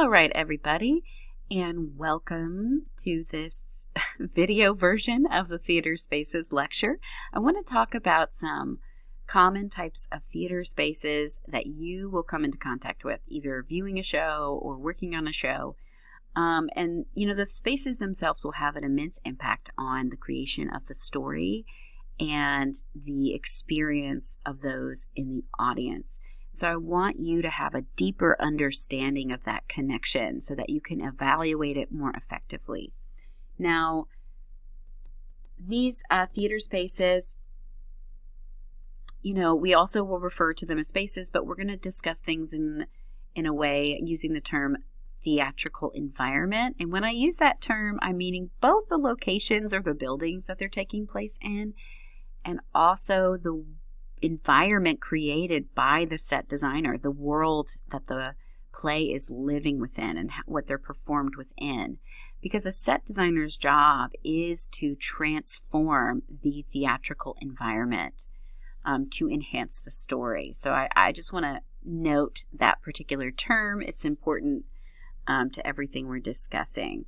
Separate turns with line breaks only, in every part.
All right, everybody, and welcome to this video version of the Theater Spaces lecture. I want to talk about some common types of theater spaces that you will come into contact with, either viewing a show or working on a show. The spaces themselves will have an immense impact on the creation of the story and the experience of those in the audience. So I want you to have a deeper understanding of that connection so that you can evaluate it more effectively. Now, these theater spaces, we also will refer to them as spaces, but we're going to discuss things in a way using the term theatrical environment. And when I use that term, I'm meaning both the locations or the buildings that they're taking place in, and also the environment created by the set designer, the world that the play is living within and what they're performed within. Because a set designer's job is to transform the theatrical environment to enhance the story. So I just want to note that particular term. It's important to everything we're discussing.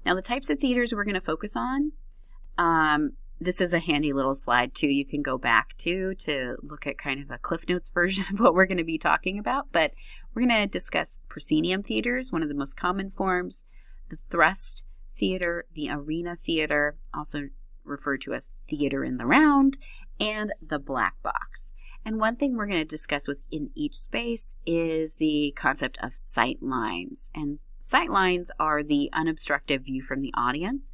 Now, the types of theaters we're going to focus on, this is a handy little slide too you can go back to look at kind of a Cliff Notes version of what we're going to be talking about. But we're going to discuss proscenium theaters, one of the most common forms, the thrust theater, the arena theater, also referred to as theater in the round, and the black box. And one thing we're going to discuss within each space is the concept of sight lines. And sight lines are the unobstructed view from the audience.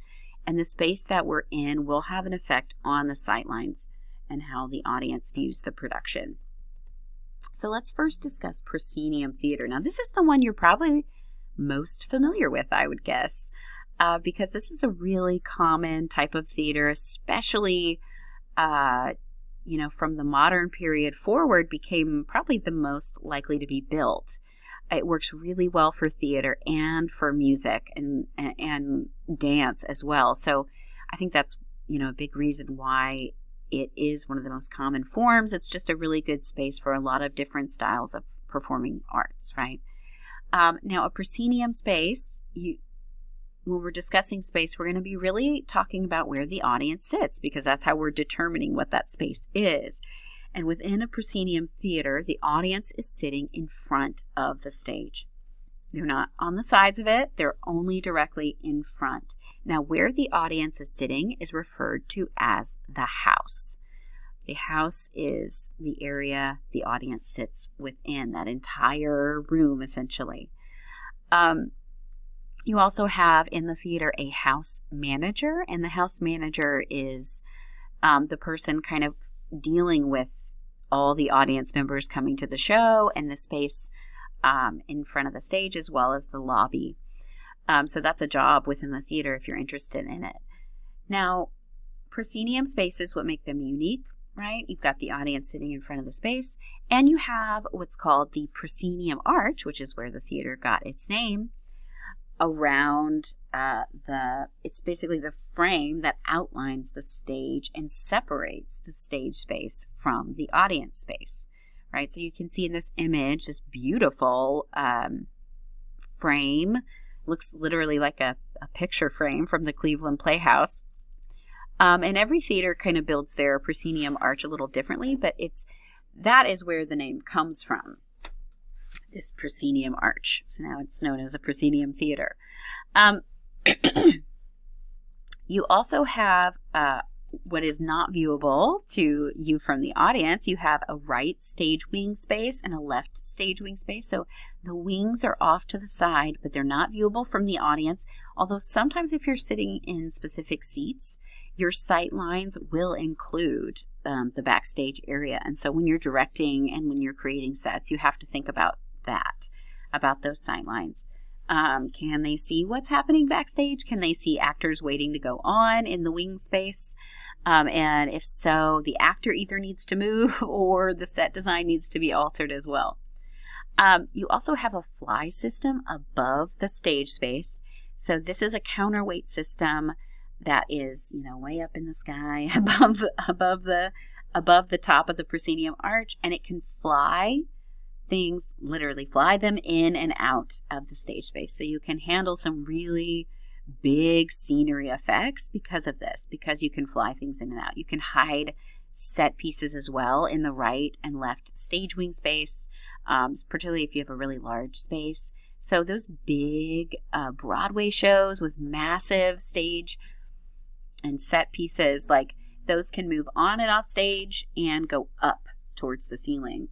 And the space that we're in will have an effect on the sightlines and how the audience views the production. So let's first discuss proscenium theater. Now, this is the one you're probably most familiar with, I would guess, because this is a really common type of theater, especially, from the modern period forward, became probably the most likely to be built. It works really well for theater and for music and dance as well. So I think that's, a big reason why it is one of the most common forms. It's just a really good space for a lot of different styles of performing arts, right? Now, a proscenium space, when we're discussing space, we're going to be really talking about where the audience sits, because that's how we're determining what that space is. And within a proscenium theater, the audience is sitting in front of the stage. They're not on the sides of it, they're only directly in front. Now, where the audience is sitting is referred to as the house. The house is the area the audience sits within, that entire room, essentially. You also have in the theater a house manager, and the house manager is the person kind of dealing with all the audience members coming to the show and the space in front of the stage, as well as the lobby. So that's a job within the theater if you're interested in it. Now, proscenium spaces, what make them unique, right? You've got the audience sitting in front of the space, and you have what's called the proscenium arch, which is where the theater got its name, around it's basically the frame that outlines the stage and separates the stage space from the audience space, right? So you can see in this image, this beautiful frame, looks literally like a picture frame from the Cleveland Playhouse. And every theater kind of builds their proscenium arch a little differently, but that is where the name comes from, this proscenium arch. So now it's known as a proscenium theater. You also have what is not viewable to you from the audience. You have a right stage wing space and a left stage wing space. So the wings are off to the side, but they're not viewable from the audience. Although sometimes if you're sitting in specific seats, your sight lines will include the backstage area. And so when you're directing and when you're creating sets, you have to think about that, about those sight lines. Can they see what's happening backstage? Can they see actors waiting to go on in the wing space? And if so, the actor either needs to move or the set design needs to be altered as well. You also have a fly system above the stage space. So this is a counterweight system that is, way up in the sky above the top of the proscenium arch, and it can fly things, literally fly them in and out of the stage space. So you can handle some really big scenery effects because of this, because you can fly things in and out. You can hide set pieces as well in the right and left stage wing space, particularly if you have a really large space. So those big Broadway shows with massive stage and set pieces, like those can move on and off stage and go up towards the ceiling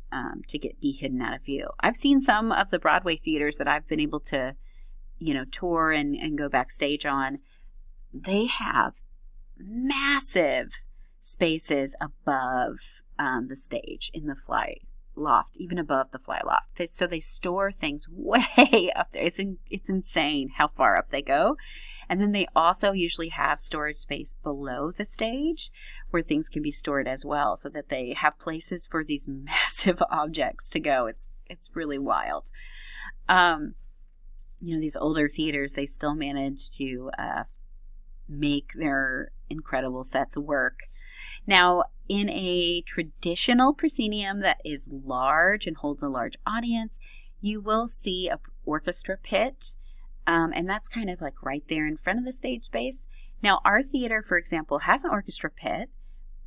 to be hidden out of view. I've seen some of the Broadway theaters that I've been able to, tour and go backstage on. They have massive spaces above the stage in the fly loft, even above the fly loft. So they store things way up there. It's insane how far up they go. And then they also usually have storage space below the stage where things can be stored as well, so that they have places for these massive objects to go. It's really wild. These older theaters, they still manage to make their incredible sets work. Now, in a traditional proscenium that is large and holds a large audience, you will see an orchestra pit, and that's kind of like right there in front of the stage space. Now, our theater, for example, has an orchestra pit,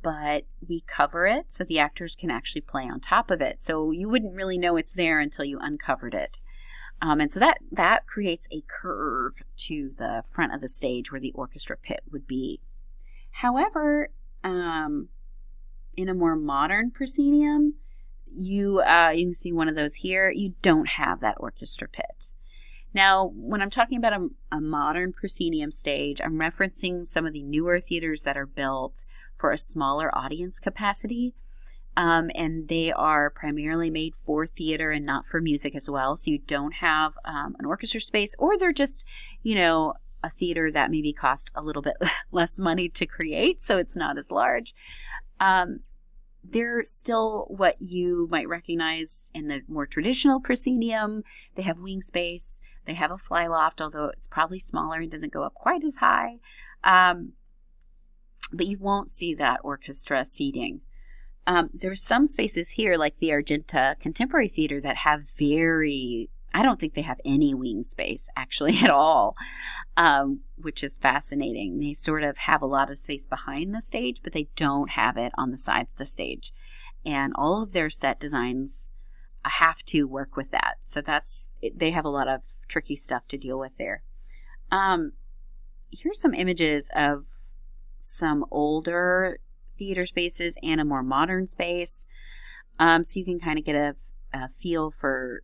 but we cover it so the actors can actually play on top of it. So you wouldn't really know it's there until you uncovered it. And so that creates a curve to the front of the stage where the orchestra pit would be. However, in a more modern proscenium, you can see one of those here. You don't have that orchestra pit. Now, when I'm talking about a modern proscenium stage, I'm referencing some of the newer theaters that are built for a smaller audience capacity. And they are primarily made for theater and not for music as well. So you don't have an orchestra space, or they're just, a theater that maybe cost a little bit less money to create, so it's not as large. They're still what you might recognize in the more traditional proscenium. They have wing space. They have a fly loft, although it's probably smaller and doesn't go up quite as high. But you won't see that orchestra seating. There's some spaces here, like the Argenta Contemporary Theater, that have I don't think they have any wing space actually at all, which is fascinating. They sort of have a lot of space behind the stage, but they don't have it on the sides of the stage. And all of their set designs have to work with that. So they have a lot of tricky stuff to deal with there. Here's some images of some older theater spaces and a more modern space, so you can kind of get a feel for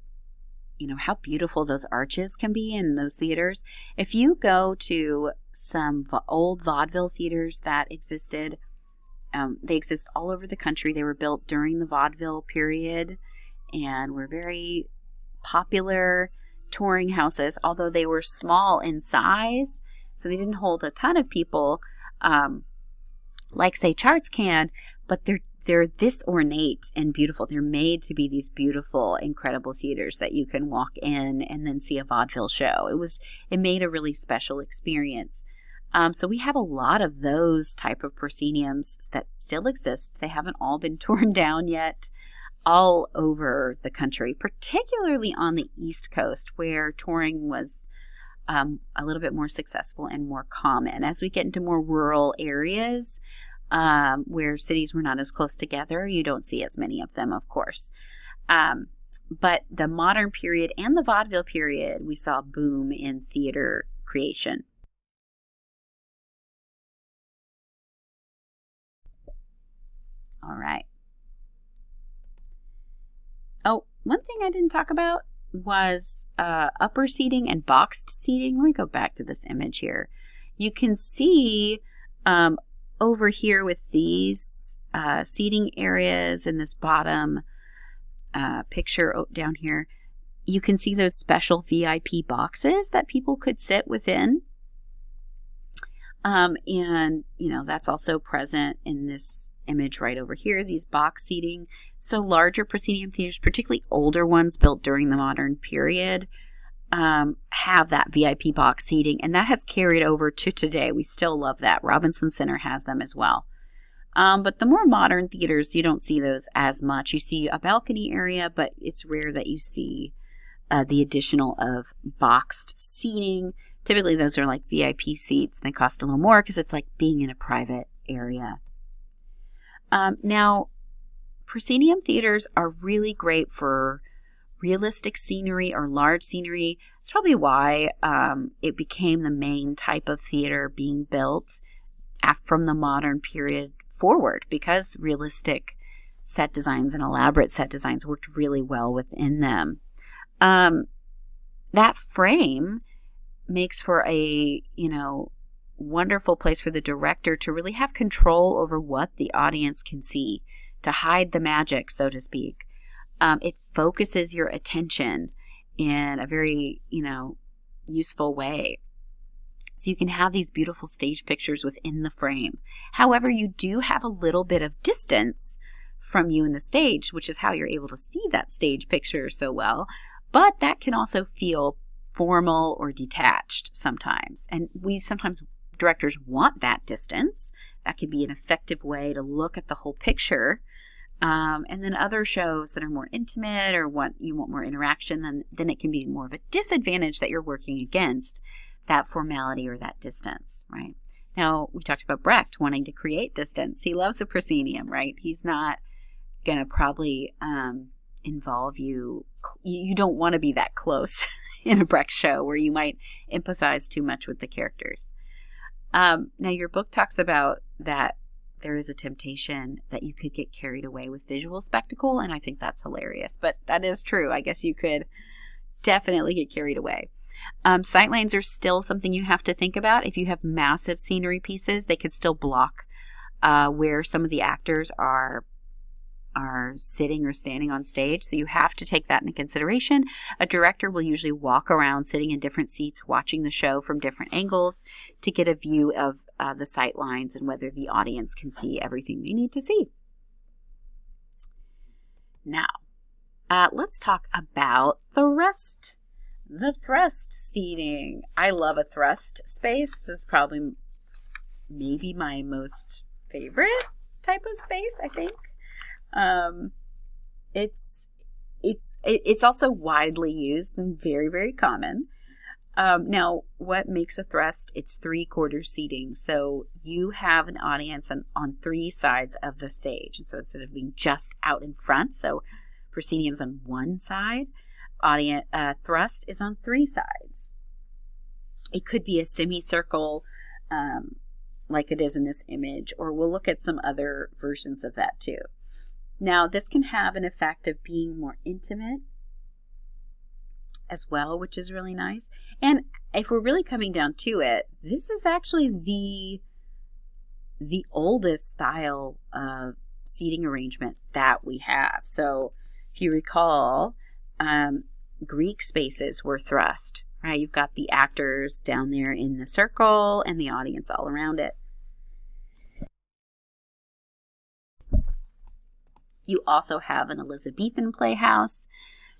how beautiful those arches can be in those theaters. If you go to some old vaudeville theaters that existed, they exist all over the country. They were built during the vaudeville period and were very popular touring houses, although they were small in size, so they didn't hold a ton of people, like say Charts can, but they're this ornate and beautiful. They're made to be these beautiful, incredible theaters that you can walk in and then see a vaudeville show. It made a really special experience. So we have a lot of those type of prosceniums that still exist. They haven't all been torn down yet, all over the country, particularly on the East Coast, where touring was a little bit more successful and more common. As we get into more rural areas, where cities were not as close together, you don't see as many of them, of course. But the modern period and the vaudeville period, we saw a boom in theater creation. All right. Oh, one thing I didn't talk about was upper seating and boxed seating. Let me go back to this image here. You can see over here with these seating areas in this bottom picture down here, you can see those special VIP boxes that people could sit within. And, that's also present in this image right over here, these box seating. So larger proscenium theaters, particularly older ones built during the modern period, have that VIP box seating, and that has carried over to today. We still love that. Robinson Center has them as well. But the more modern theaters, you don't see those as much. You see a balcony area, but it's rare that you see the additional of boxed seating. Typically, those are like VIP seats. They cost a little more because it's like being in a private area. Now, proscenium theaters are really great for realistic scenery or large scenery. It's probably why it became the main type of theater being built from the modern period forward, because realistic set designs and elaborate set designs worked really well within them. That frame makes for a, wonderful place for the director to really have control over what the audience can see, to hide the magic, so to speak. It focuses your attention in a very, useful way. So you can have these beautiful stage pictures within the frame. However, you do have a little bit of distance from you in the stage, which is how you're able to see that stage picture so well. But that can also feel formal or detached sometimes. And directors want that distance. That can be an effective way to look at the whole picture. And then other shows that are more intimate or you want more interaction, then it can be more of a disadvantage that you're working against that formality or that distance, right? Now, we talked about Brecht wanting to create distance. He loves the proscenium, right? He's not going to probably involve you. You don't want to be that close in a Brecht show where you might empathize too much with the characters. Now, your book talks about that there is a temptation that you could get carried away with visual spectacle, and I think that's hilarious. But that is true. I guess you could definitely get carried away. Sightlines are still something you have to think about. If you have massive scenery pieces, they could still block where some of the actors are sitting or standing on stage. So you have to take that into consideration. A director will usually walk around sitting in different seats, watching the show from different angles to get a view of the sight lines and whether the audience can see everything they need to see. Now, let's talk about thrust. The thrust seating. I love a thrust space. This is probably maybe my most favorite type of space, I think. It's also widely used and very, very common. Now, what makes a thrust? It's 3/4 seating. So you have an audience on 3 sides of the stage. And so instead of being just out in front, so proscenium's on one side, thrust is on 3 sides. It could be a semicircle, like it is in this image, or we'll look at some other versions of that too. Now, this can have an effect of being more intimate as well, which is really nice. And if we're really coming down to it, this is actually the oldest style of seating arrangement that we have. So if you recall, Greek spaces were thrust, right? You've got the actors down there in the circle and the audience all around it. You also have an Elizabethan playhouse.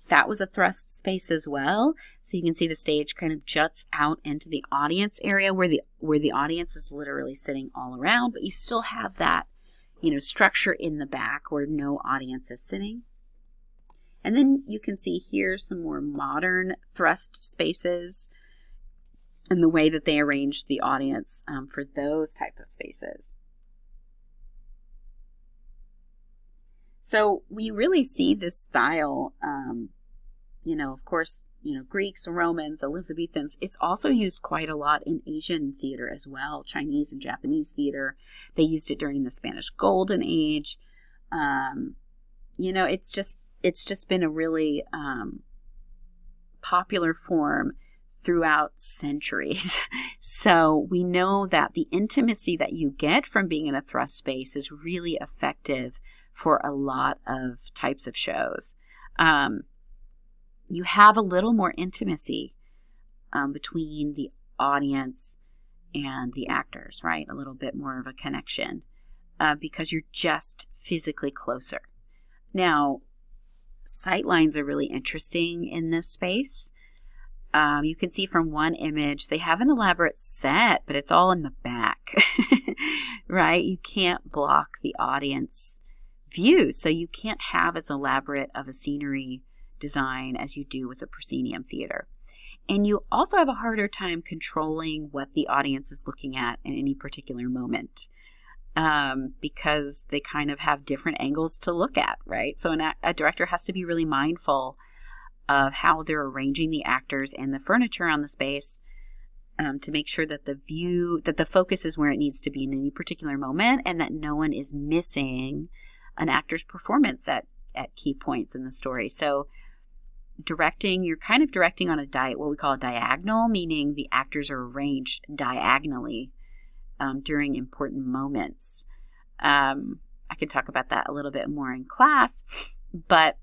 That was a thrust space as well. So you can see the stage kind of juts out into the audience area where the audience is literally sitting all around, but you still have that, structure in the back where no audience is sitting. And then you can see here some more modern thrust spaces and the way that they arrange the audience for those type of spaces. So we really see this style, of course, Greeks, Romans, Elizabethans. It's also used quite a lot in Asian theater as well, Chinese and Japanese theater. They used it during the Spanish Golden Age. It's just been a really popular form throughout centuries. So we know that the intimacy that you get from being in a thrust space is really effective for a lot of types of shows. You have a little more intimacy between the audience and the actors, right? A little bit more of a connection because you're just physically closer. Now, sight lines are really interesting in this space. You can see from one image, they have an elaborate set, but it's all in the back, right? You can't block the audience view, so you can't have as elaborate of a scenery design as you do with a proscenium theater. And you also have a harder time controlling what the audience is looking at in any particular moment, because they kind of have different angles to look at, right? So a director has to be really mindful of how they're arranging the actors and the furniture on the space, to make sure that the focus is where it needs to be in any particular moment, and that no one is missing an actor's performance at key points in the story. So you're kind of directing on what we call a diagonal, meaning the actors are arranged diagonally during important moments. I can talk about that a little bit more in class, but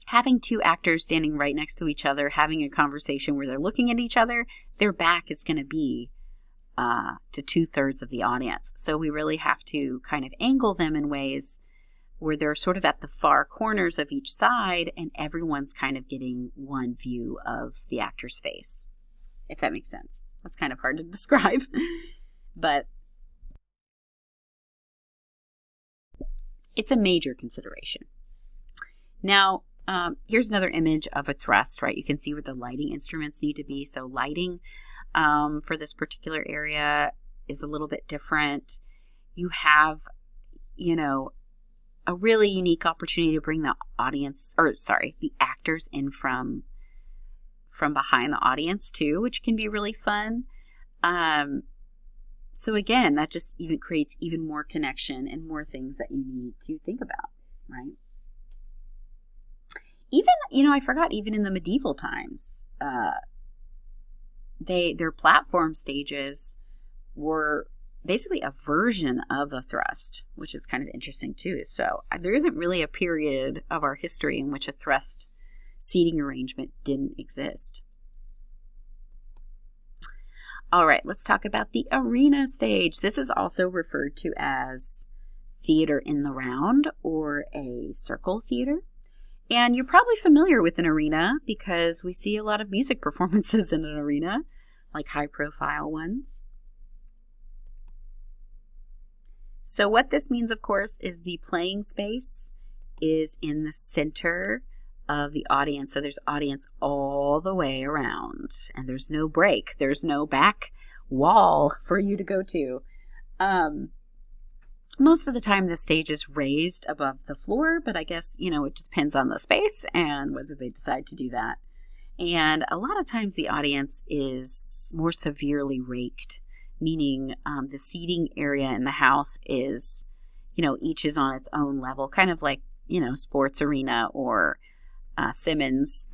having two actors standing right next to each other, having a conversation where they're looking at each other, their back is going to be to 2/3 of the audience. So we really have to kind of angle them in ways where they're sort of at the far corners of each side, and everyone's kind of getting one view of the actor's face, if that makes sense. That's kind of hard to describe, but it's a major consideration. Now, here's another image of a thrust, right? You can see where the lighting instruments need to be. So lighting for this particular area is a little bit different. You have, a really unique opportunity to bring the actors in from behind the audience too, which can be really fun. So again, that just even creates even more connection and more things that you need to think about, right? Even, I forgot, even in the medieval times, their platform stages were basically a version of a thrust, which is kind of interesting too. So there isn't really a period of our history in which a thrust seating arrangement didn't exist. All right, let's talk about the arena stage. This is also referred to as theater in the round or a circle theater. And you're probably familiar with an arena because we see a lot of music performances in an arena, like high-profile ones. So what this means, of course, is the playing space is in the center of the audience. So there's audience all the way around, and there's no break. There's no back wall for you to go to. Most of the time the stage is raised above the floor, but I guess, it just depends on the space and whether they decide to do that. And a lot of times the audience is more severely raked, meaning the seating area in the house is, each is on its own level, kind of like, sports arena or Simmons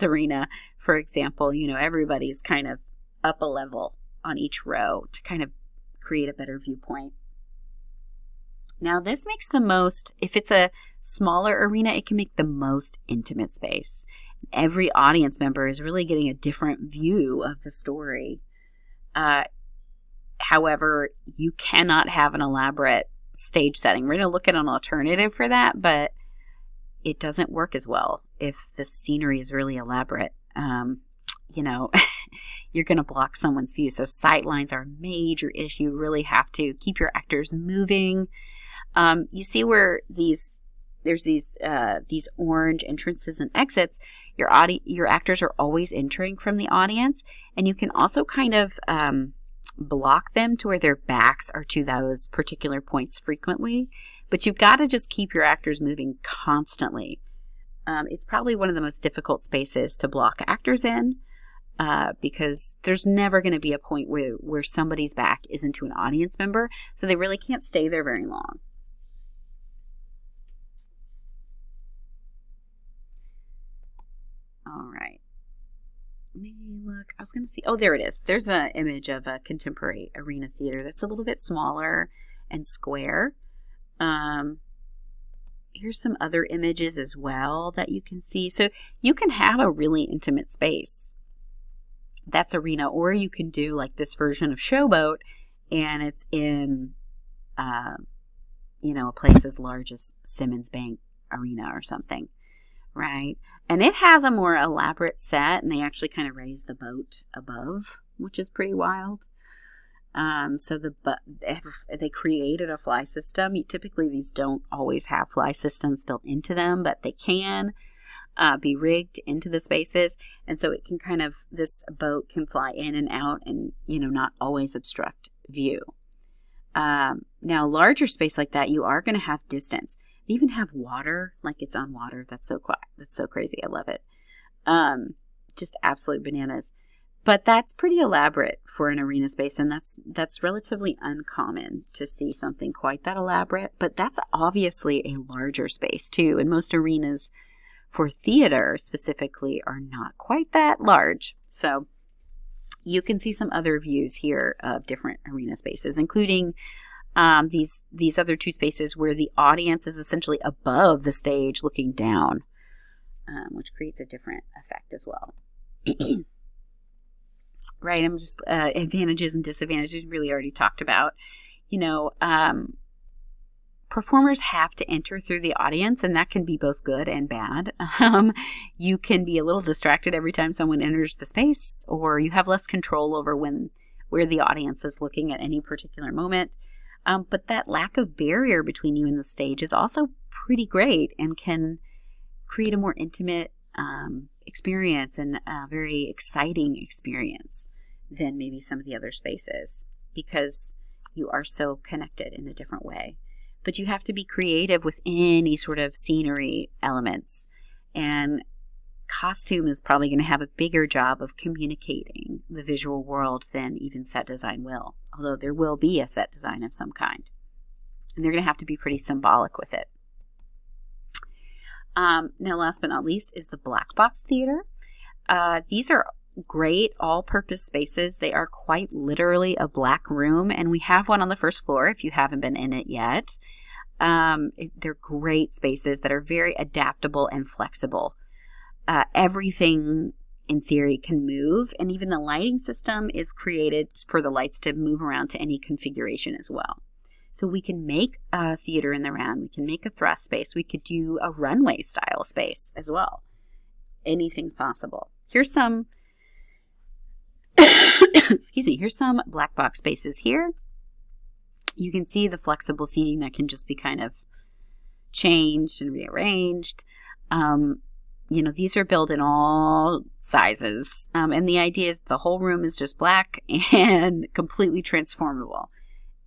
Arena, for example. Everybody's kind of up a level on each row to kind of create a better viewpoint. Now, this makes if it's a smaller arena, it can make the most intimate space. Every audience member is really getting a different view of the story. However, you cannot have an elaborate stage setting. We're going to look at an alternative for that, but it doesn't work as well if the scenery is really elaborate. You're going to block someone's view. So sight lines are a major issue. You really have to keep your actors moving. You see where there's these orange entrances and exits. Your actors are always entering from the audience, and you can also kind of block them to where their backs are to those particular points frequently. But you've got to just keep your actors moving constantly. It's probably one of the most difficult spaces to block actors in, because there's never going to be a point where somebody's back isn't to an audience member, so they really can't stay there very long. All right. Let me look. I was going to see. Oh, there it is. There's an image of a contemporary arena theater that's a little bit smaller and square. Here's some other images as well that you can see. So you can have a really intimate space. That's arena, or you can do like this version of Showboat, and it's in, a place as large as Simmons Bank Arena or something. right? And it has a more elaborate set, and they actually kind of raise the boat above, which is pretty wild. So they created a fly system. Typically, these don't always have fly systems built into them, but they can be rigged into the spaces. And so it can this boat can fly in and out and, not always obstruct view. Now, larger space like that, you are going to have distance. They even have water, like it's on water. That's so quiet. That's so crazy. I love it. Just absolute bananas. But that's pretty elaborate for an arena space, and that's relatively uncommon to see something quite that elaborate. But that's obviously a larger space too, and most arenas for theater specifically are not quite that large. So you can see some other views here of different arena spaces, including these other two spaces where the audience is essentially above the stage looking down, which creates a different effect as well. Right, I'm just advantages and disadvantages we really already talked about. Performers have to enter through the audience, and that can be both good and bad. You can be a little distracted every time someone enters the space, or you have less control over where the audience is looking at any particular moment. But that lack of barrier between you and the stage is also pretty great and can create a more intimate experience and a very exciting experience than maybe some of the other spaces, because you are so connected in a different way. But you have to be creative with any sort of scenery elements, and costume is probably going to have a bigger job of communicating the visual world than even set design will, although there will be a set design of some kind, and they're going to have to be pretty symbolic with it. Now, last but not least is the black box theater. These are great all-purpose spaces. They are quite literally a black room, and we have one on the first floor if you haven't been in it yet. They're great spaces that are very adaptable and flexible. Everything in theory can move, and even the lighting system is created for the lights to move around to any configuration as well. So we can make a theater in the round. We can make a thrust space. We could do a runway style space as well. Anything's possible. Here's some, excuse me, here's some black box spaces here. You can see the flexible seating that can just be kind of changed and rearranged. These are built in all sizes. And the idea is the whole room is just black and completely transformable.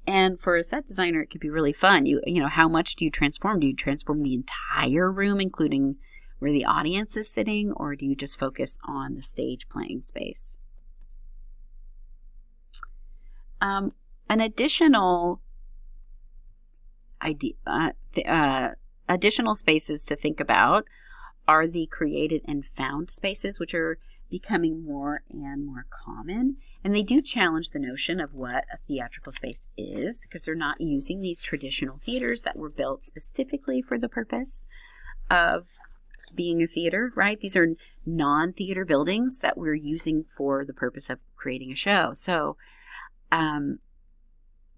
And for a set designer, it could be really fun. How much do you transform? Do you transform the entire room, including where the audience is sitting, or do you just focus on the stage playing space? An additional additional spaces to think about are the created and found spaces, which are becoming more and more common. And they do challenge the notion of what a theatrical space is, because they're not using these traditional theaters that were built specifically for the purpose of being a theater, right? These are non-theater buildings that we're using for the purpose of creating a show. So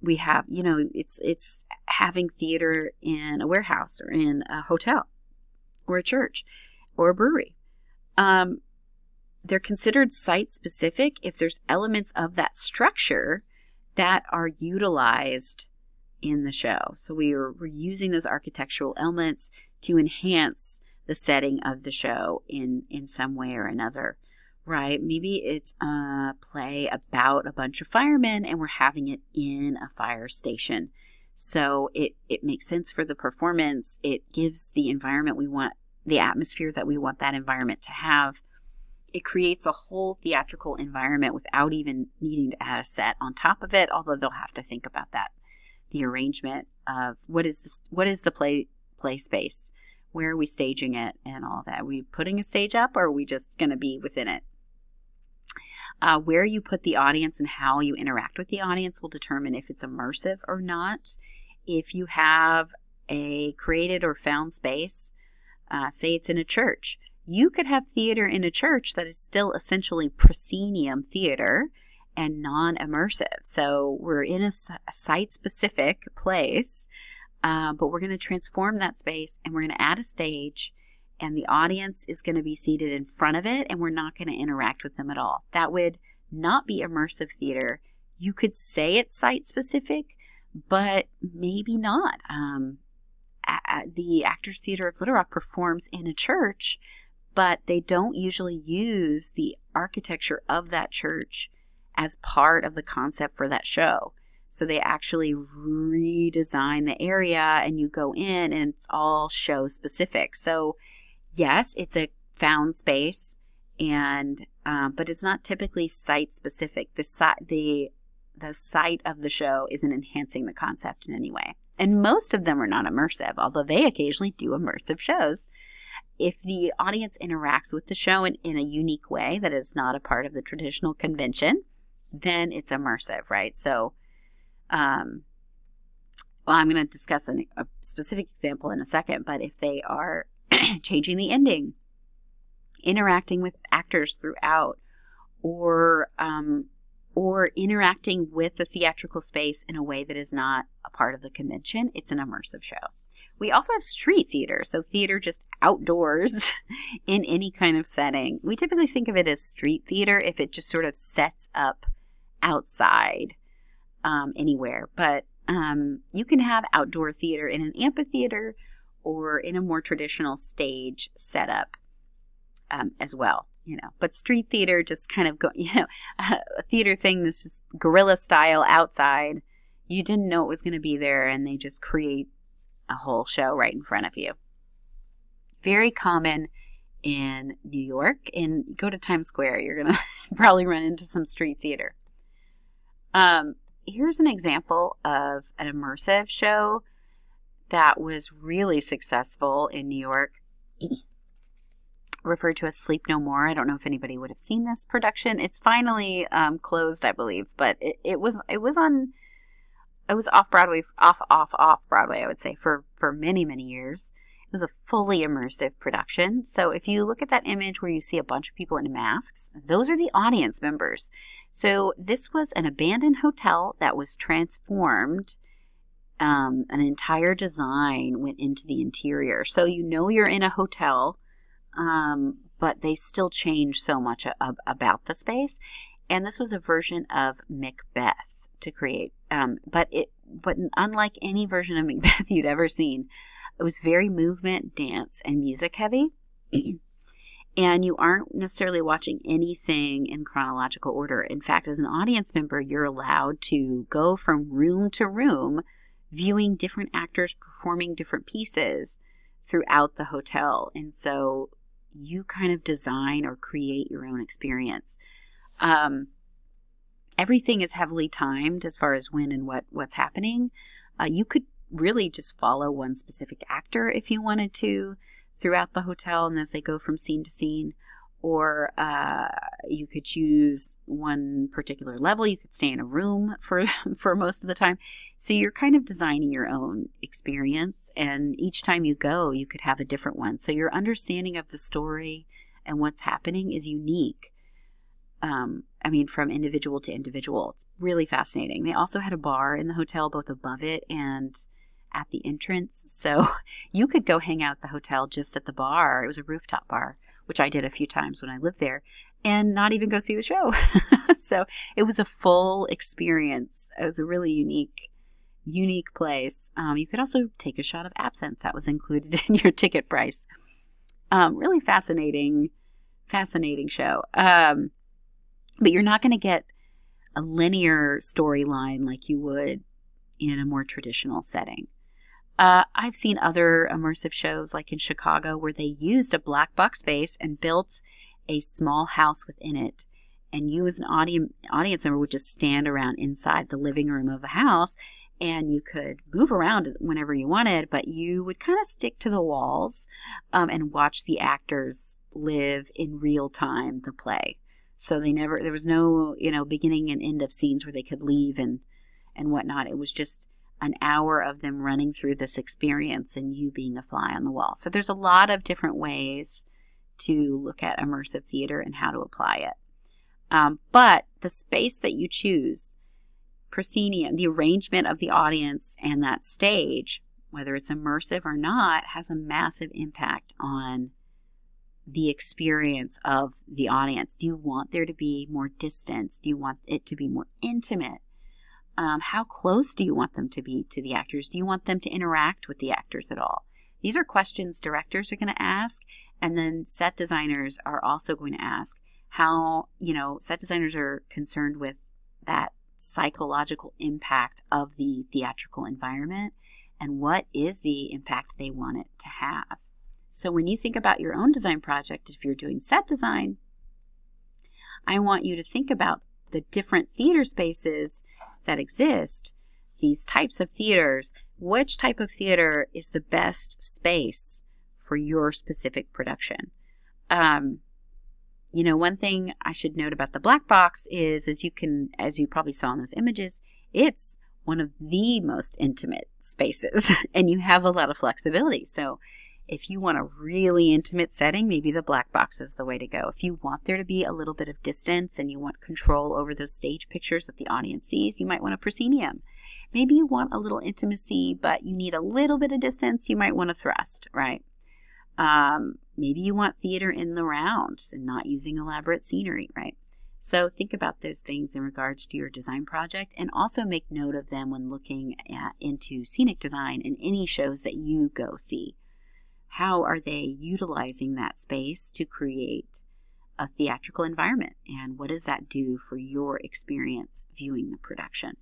we have, it's having theater in a warehouse or in a hotel or a church or a brewery. They're considered site-specific if there's elements of that structure that are utilized in the show. So we're using those architectural elements to enhance the setting of the show in some way or another, right? Maybe it's a play about a bunch of firemen and we're having it in a fire station. So it makes sense for the performance. It gives the environment we want, the atmosphere that we want that environment to have. It creates a whole theatrical environment without even needing to add a set on top of it, although they'll have to think about that. The arrangement of what is the play space? Where are we staging it and all that? Are we putting a stage up, or are we just going to be within it? Where you put the audience and how you interact with the audience will determine if it's immersive or not. If you have a created or found space, say it's in a church, you could have theater in a church that is still essentially proscenium theater and non-immersive. So we're in a site-specific place, but we're going to transform that space and we're going to add a stage and the audience is going to be seated in front of it, and we're not going to interact with them at all. That would not be immersive theater. You could say it's site specific, but maybe not. The Actors Theater of Little Rock performs in a church, but they don't usually use the architecture of that church as part of the concept for that show. So they actually redesign the area, and you go in and it's all show specific. So yes, it's a found space, and but it's not typically site specific. The site of the show isn't enhancing the concept in any way. And most of them are not immersive, although they occasionally do immersive shows. If the audience interacts with the show in a unique way that is not a part of the traditional convention, then it's immersive, right? So, well, I'm going to discuss a specific example in a second, but if they are changing the ending, interacting with actors throughout, or interacting with the theatrical space in a way that is not a part of the convention, it's an immersive show. We also have street theater, so theater just outdoors in any kind of setting. We typically think of it as street theater if it just sort of sets up outside anywhere. But you can have outdoor theater in an amphitheater or in a more traditional stage setup as well. But street theater just kind of a theater thing that's just guerrilla style outside. You didn't know it was going to be there, and they just create a whole show right in front of you. Very common in New York, and go to Times Square, you're going to probably run into some street theater. Here's an example of an immersive show that was really successful in New York, referred to as Sleep No More. I don't know if anybody would have seen this production. It's finally closed, I believe, but it was off Broadway, off Broadway, I would say, for many, many years. It was a fully immersive production. So if you look at that image where you see a bunch of people in masks, those are the audience members. So this was an abandoned hotel that was transformed. An entire design went into the interior. So you're in a hotel, but they still change so much about the space. And this was a version of Macbeth to create. But unlike any version of Macbeth you'd ever seen, it was very movement, dance, and music heavy. And you aren't necessarily watching anything in chronological order. In fact, as an audience member, you're allowed to go from room to room, viewing different actors performing different pieces throughout the hotel. And so you kind of design or create your own experience. Everything is heavily timed as far as when and what's happening. You could really just follow one specific actor if you wanted to throughout the hotel and as they go from scene to scene. Or you could choose one particular level. You could stay in a room for most of the time. So you're kind of designing your own experience. And each time you go, you could have a different one. So your understanding of the story and what's happening is unique. From individual to individual. It's really fascinating. They also had a bar in the hotel, both above it and at the entrance. So you could go hang out at the hotel just at the bar. It was a rooftop bar, which I did a few times when I lived there, and not even go see the show. So it was a full experience. It was a really unique place. You could also take a shot of absinthe. That was included in your ticket price. Really fascinating show. But you're not going to get a linear storyline like you would in a more traditional setting. I've seen other immersive shows like in Chicago where they used a black box space and built a small house within it. And you as an audience member would just stand around inside the living room of the house, and you could move around whenever you wanted, but you would kind of stick to the walls and watch the actors live in real time the play. So there was no, beginning and end of scenes where they could leave and whatnot. It was just an hour of them running through this experience and you being a fly on the wall. So there's a lot of different ways to look at immersive theater and how to apply it. But the space that you choose, proscenium, the arrangement of the audience and that stage, whether it's immersive or not, has a massive impact on the experience of the audience? Do you want there to be more distance? Do you want it to be more intimate? How close do you want them to be to the actors? Do you want them to interact with the actors at all? These are questions directors are going to ask, and then set designers are also going to ask. How, set designers are concerned with that psychological impact of the theatrical environment, and what is the impact they want it to have. So when you think about your own design project, if you're doing set design, I want you to think about the different theater spaces that exist, these types of theaters. Which type of theater is the best space for your specific production? One thing I should note about the black box is, as you probably saw in those images, it's one of the most intimate spaces, and you have a lot of flexibility. So if you want a really intimate setting, maybe the black box is the way to go. If you want there to be a little bit of distance and you want control over those stage pictures that the audience sees, you might want a proscenium. Maybe you want a little intimacy, but you need a little bit of distance, you might want a thrust, right? Maybe you want theater in the round and not using elaborate scenery, right? So think about those things in regards to your design project, and also make note of them when looking into scenic design in any shows that you go see. How are they utilizing that space to create a theatrical environment? And what does that do for your experience viewing the production?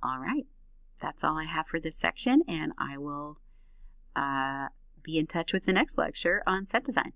All right, that's all I have for this section, and I will be in touch with the next lecture on set design.